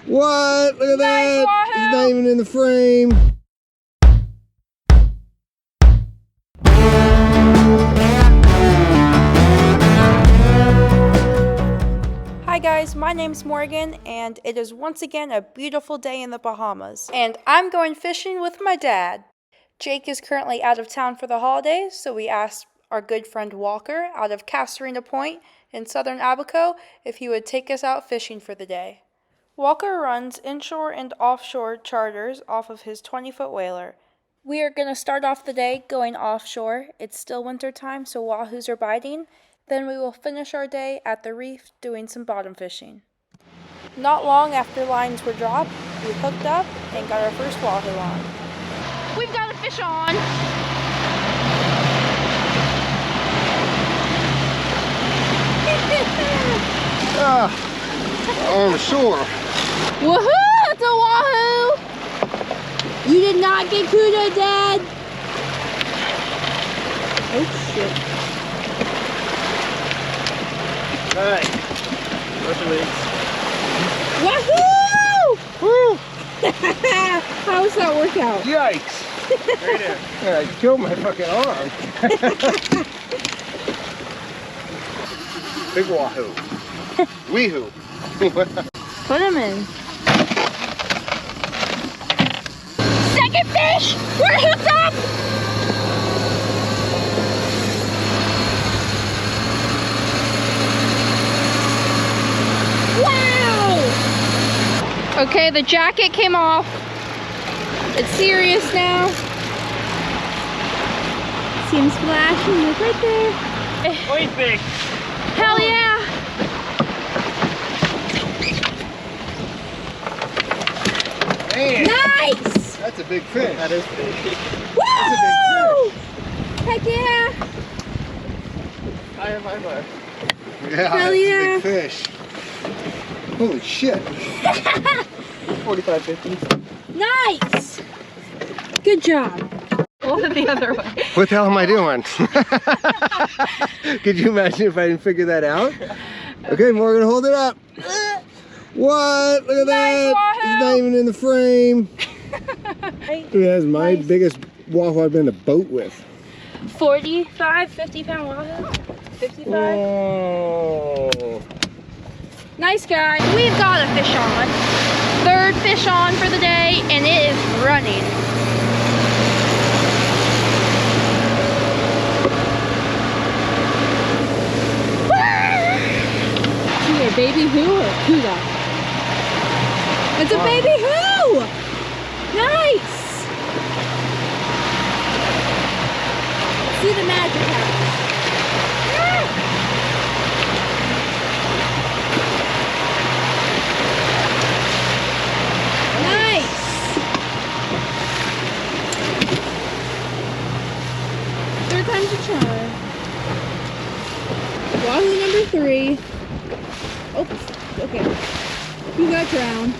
What? Look at Nice, that. Wahoo. He's not even in the frame. Hi guys, my name's Morgan, and it is once again a beautiful day in the Bahamas. And I'm going fishing with my dad. Jake is currently out of town for the holidays, so we asked our good friend Walker out of Castorina Point in southern Abaco if he would take us out fishing for the day. Walker runs inshore and offshore charters off of his 20-foot whaler. We are going to start off the day going offshore. It's still winter time, so wahoos are biting. Then we will finish our day at the reef doing some bottom fishing. Not long after lines were dropped, we hooked up and got our first wahoo on. We've got a fish on! On shore. Woohoo! It's a wahoo! You did not get kudo, Dad! Oh shit. Alright. Wahoo! Woo! How does that work out? Yikes. Right there. Yeah, I killed my fucking arm. Big wahoo. Weehoo. Put him in. Second fish! We're hooked up! Wow! Okay, the jacket came off. It's serious now. See him splashing, look right there. Oh, he's big. Hell yeah! Man, Nice! that's a big fish. That is big. Woo! That's a big Heck yeah! fish. High. Yeah, Hell that's yeah. a big fish. Holy shit. 45, 50. Nice! Good job. Over the other way. What the hell am I doing? Could you imagine if I didn't figure that out? Okay, Morgan, hold it up. What? Look at that. Wahoo. He's not even in the frame. That's my biggest wahoo I've been in a boat with. 45, 50 pound wahoo. 55. Oh. Nice guy. We've got a fish on. Third fish on for the day, and it is running. A baby who or kuda? It's a baby who! Nice! See the magic happen. Nice! Third time's a charm. Wahoo number 3. Oops, okay. You got drowned.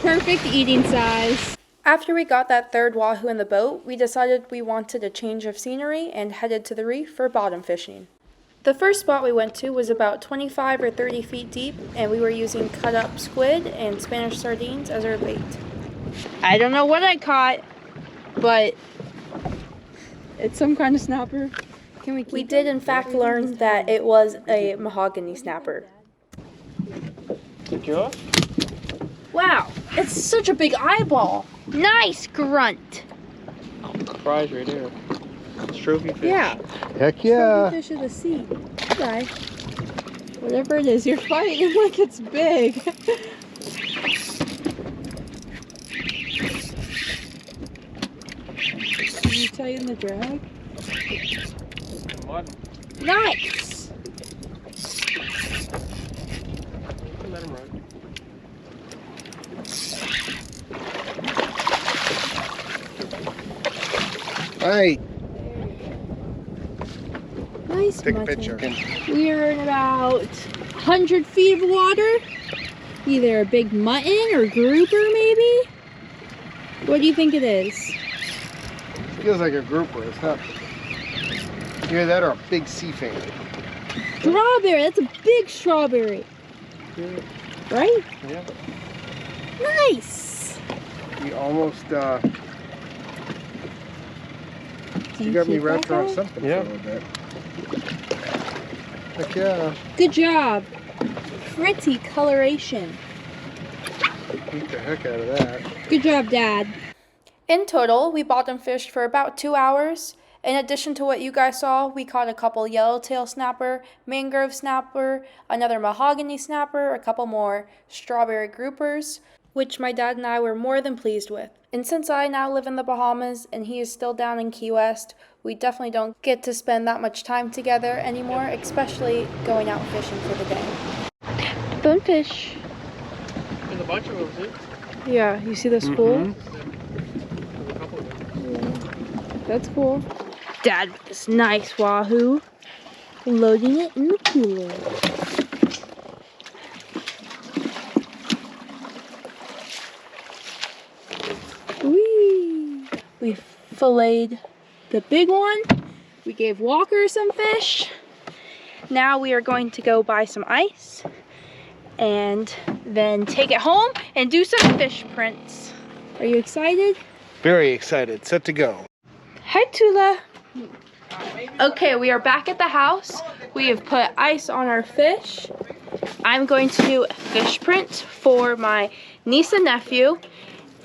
Perfect eating size. After we got that third wahoo in the boat, we decided we wanted a change of scenery and headed to the reef for bottom fishing. The first spot we went to was about 25 or 30 feet deep, and we were using cut up squid and Spanish sardines as our bait. I don't know what I caught, but it's some kind of snapper. We did in fact learn that it was a mahogany snapper. Wow, it's such a big eyeball. Nice grunt. Prize right here. It's trophy fish. Yeah. Heck yeah. Trophy fish of the sea. Okay. Whatever it is, you're fighting like it's big. Can you tighten the drag? Mud. Nice. Let him run. Alright. Nice. Take a mutton. picture. We are in about 100 feet of water. Either a big mutton or grouper, maybe? What do you think it is? Feels like a grouper. It's not. Either that or a big sea fan. Strawberry. That's a big strawberry. Yeah. Right? Yeah. Nice. You almost, you got me wrapped around something for a little bit. Heck yeah. Good job. Pretty coloration. Beat the heck out of that. Good job, Dad. In total, we bottom fished for about 2 hours. In addition to what you guys saw, we caught a couple yellowtail snapper, mangrove snapper, another mahogany snapper, a couple more strawberry groupers, which my dad and I were more than pleased with. And since I now live in the Bahamas and he is still down in Key West, we definitely don't get to spend that much time together anymore, especially going out fishing for the day. Bonefish. There's a bunch of them, too. Yeah, you see the spool? There's a couple of them. Yeah, that's cool. Dad with this nice Wahoo, loading it in the cooler. Whee! We filleted the big one. We gave Walker some fish. Now we are going to go buy some ice and then take it home and do some fish prints. Are you excited? Very excited. Set to go. Hi, Tula. Okay, we are back at the house. We have put ice on our fish. I'm going to do a fish print for my niece and nephew,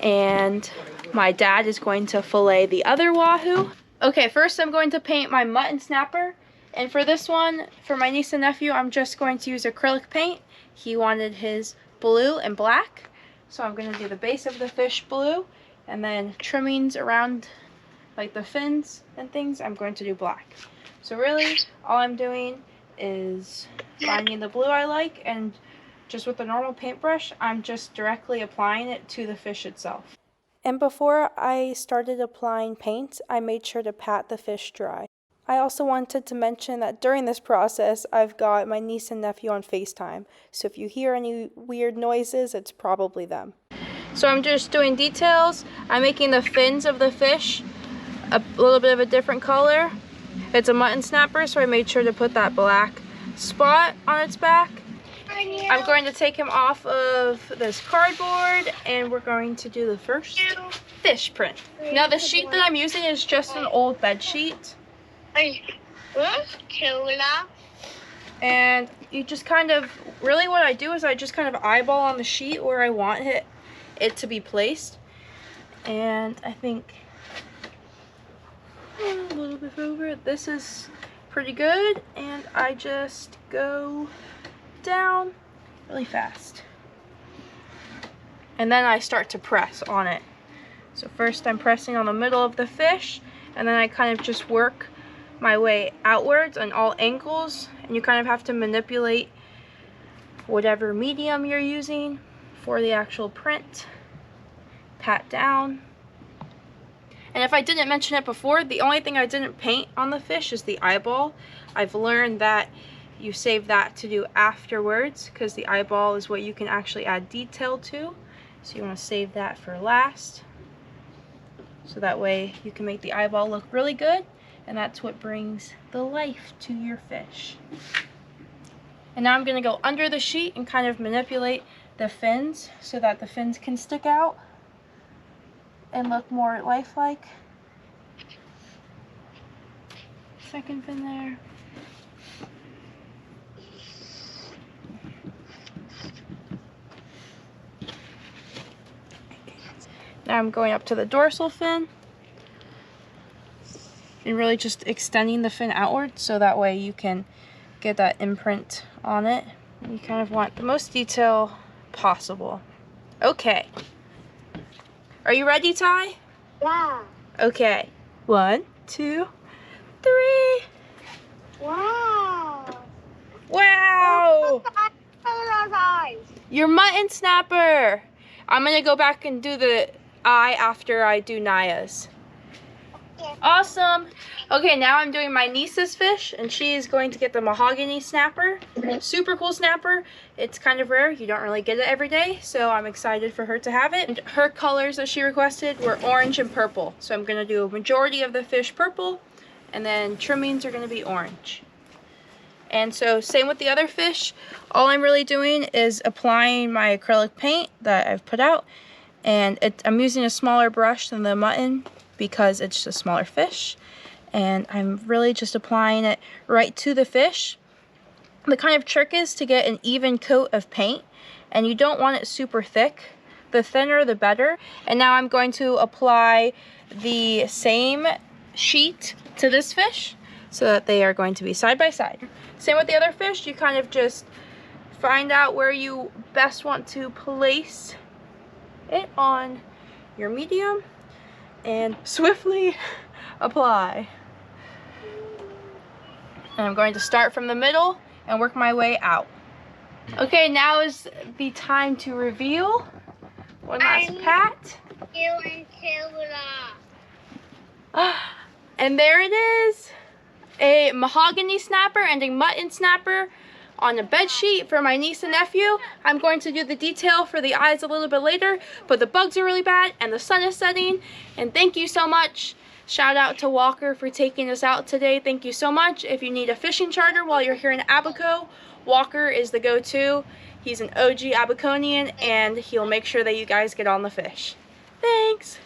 and my dad is going to fillet the other Wahoo. Okay, first I'm going to paint my mutton snapper, and for this one, for my niece and nephew, I'm just going to use acrylic paint. He wanted his blue and black, so I'm going to do the base of the fish blue, and then trimmings around like the fins and things, I'm going to do black. So really, all I'm doing is finding the blue I like, and just with the normal paintbrush, I'm just directly applying it to the fish itself. And before I started applying paint, I made sure to pat the fish dry. I also wanted to mention that during this process, I've got my niece and nephew on FaceTime. So if you hear any weird noises, it's probably them. So I'm just doing details. I'm making the fins of the fish a little bit of a different color. It's a mutton snapper, so I made sure to put that black spot on its back. I'm going to take him off of this cardboard, and we're going to do the first fish print. Now the sheet that I'm using is just an old bed sheet. And you just kind of, really what I do is I just kind of eyeball on the sheet where I want it to be placed. And I think a little bit over. This is pretty good, and I just go down really fast. And then I start to press on it. So first I'm pressing on the middle of the fish, and then I kind of just work my way outwards on all angles, and you kind of have to manipulate whatever medium you're using for the actual print. Pat down. And if I didn't mention it before, the only thing I didn't paint on the fish is the eyeball. I've learned that you save that to do afterwards, because the eyeball is what you can actually add detail to. So you want to save that for last. So that way you can make the eyeball look really good, and that's what brings the life to your fish. And now I'm going to go under the sheet and kind of manipulate the fins so that the fins can stick out and look more lifelike. Second fin there. Now I'm going up to the dorsal fin and really just extending the fin outward so that way you can get that imprint on it. You kind of want the most detail possible. Okay. Are you ready, Ty? Yeah. Okay. 1, 2, 3. Wow. Wow! Those eyes. Your mutton snapper! I'm gonna go back and do the eye after I do Naya's. Okay. Awesome! Okay, now I'm doing my niece's fish, and she is going to get the mahogany snapper. Super cool snapper. It's kind of rare. You don't really get it every day, so I'm excited for her to have it. And her colors that she requested were orange and purple. So I'm going to do a majority of the fish purple, and then trimmings are going to be orange. And so same with the other fish. All I'm really doing is applying my acrylic paint that I've put out. And I'm using a smaller brush than the mutton because it's a smaller fish. And I'm really just applying it right to the fish. The kind of trick is to get an even coat of paint, and you don't want it super thick. The thinner the better. And now I'm going to apply the same sheet to this fish so that they are going to be side by side. Same with the other fish. You kind of just find out where you best want to place it on your medium and swiftly apply. And I'm going to start from the middle and work my way out. Okay, now is the time to reveal. One last pat. And there it is. A mahogany snapper and a mutton snapper on a bed sheet for my niece and nephew. I'm going to do the detail for the eyes a little bit later, but the bugs are really bad and the sun is setting. And thank you so much. Shout out to Walker for taking us out today. Thank you so much. If you need a fishing charter while you're here in Abaco, Walker is the go-to. He's an OG Abaconian and he'll make sure that you guys get on the fish. Thanks.